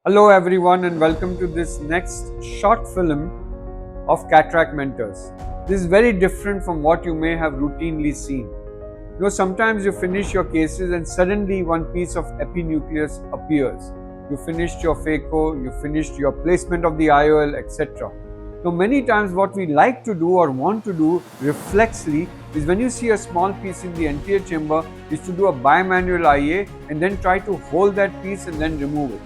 Hello everyone and welcome to this next short film of Cataract Mentors. This is very different from what you may have routinely seen. Sometimes you finish your cases and suddenly one piece of epinucleus appears. You finished your phaco, you finished your placement of the IOL, etc. Now many times what we like to do or want to do reflexly is when you see a small piece in the anterior chamber is to do a bimanual IA and then try to hold that piece and then remove it.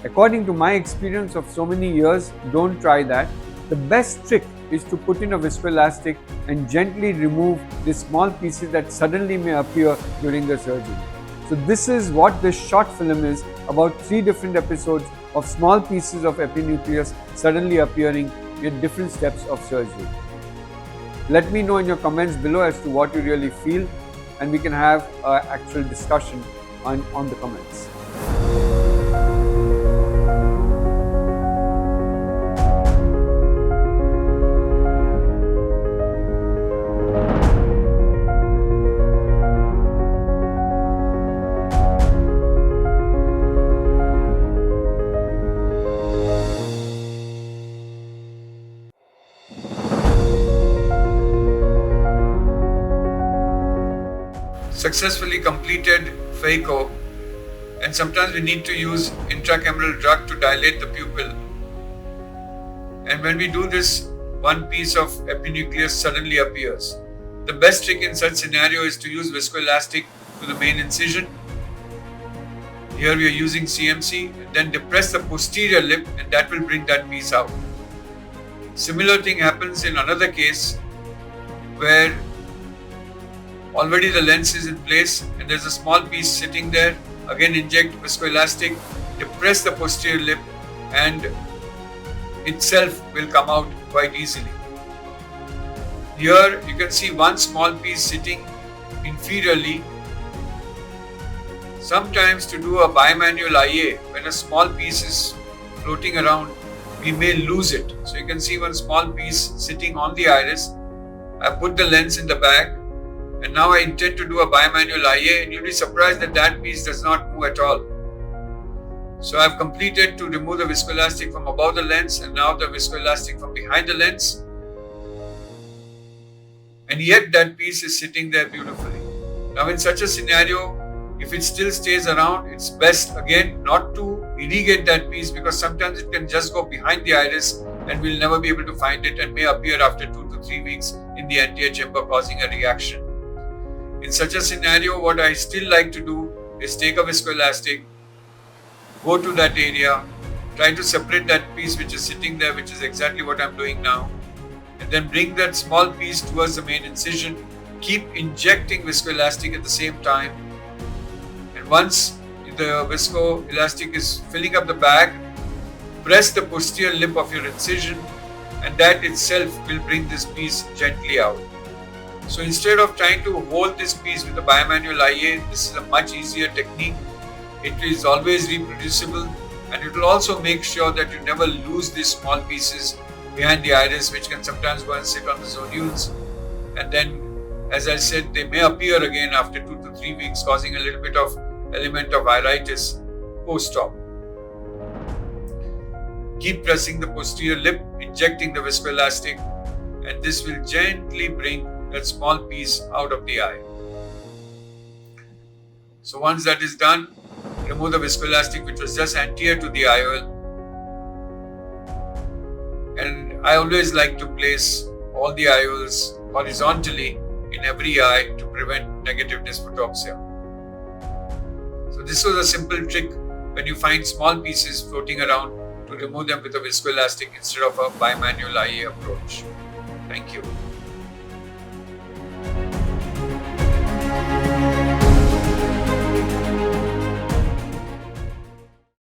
According to my experience of so many years, don't try that. The best trick is to put in a viscoelastic and gently remove the small pieces that suddenly may appear during the surgery. So this is what this short film is about: 3 different episodes of small pieces of epinucleus suddenly appearing at different steps of surgery. Let me know in your comments below as to what you really feel, and we can have an actual discussion on the comments. Successfully completed phaco, and sometimes we need to use intracameral drug to dilate the pupil. And when we do this, one piece of epinucleus suddenly appears. The best trick in such scenario is to use viscoelastic to the main incision. Here we are using CMC, and then depress the posterior lip, and that will bring that piece out. Similar thing happens in another case where already the lens is in place and there's a small piece sitting there. Again, inject viscoelastic, depress the posterior lip, and itself will come out quite easily. Here you can see one small piece sitting inferiorly. Sometimes to do a bimanual IA, when a small piece is floating around, we may lose it. So you can see one small piece sitting on the iris. I put the lens in the bag, and now I intend to do a bimanual IA, and you'll be surprised that that piece does not move at all. So I've completed to remove the viscoelastic from above the lens and now the viscoelastic from behind the lens. And yet that piece is sitting there beautifully. Now in such a scenario, if it still stays around, it's best again not to irrigate that piece, because sometimes it can just go behind the iris and we'll never be able to find it and may appear after 2 to 3 weeks in the anterior chamber, causing a reaction. In such a scenario, what I still like to do is take a viscoelastic, go to that area, try to separate that piece which is sitting there, which is exactly what I'm doing now, and then bring that small piece towards the main incision, keep injecting viscoelastic at the same time, and once the viscoelastic is filling up the bag, press the posterior lip of your incision, and that itself will bring this piece gently out. So instead of trying to hold this piece with a bimanual IA, this is a much easier technique. It is always reproducible, and it will also make sure that you never lose these small pieces behind the iris, which can sometimes go and sit on the zonules. And then, as I said, they may appear again after 2 to 3 weeks, causing a little bit of element of iritis post-op. Keep pressing the posterior lip, injecting the viscoelastic, and this will gently bring that small piece out of the eye. So once that is done, remove the viscoelastic which was just anterior to the IOL. And I always like to place all the IOLs horizontally in every eye to prevent negative dysphotopsia. So this was a simple trick when you find small pieces floating around, to remove them with a viscoelastic instead of a bimanual IA approach. Thank you.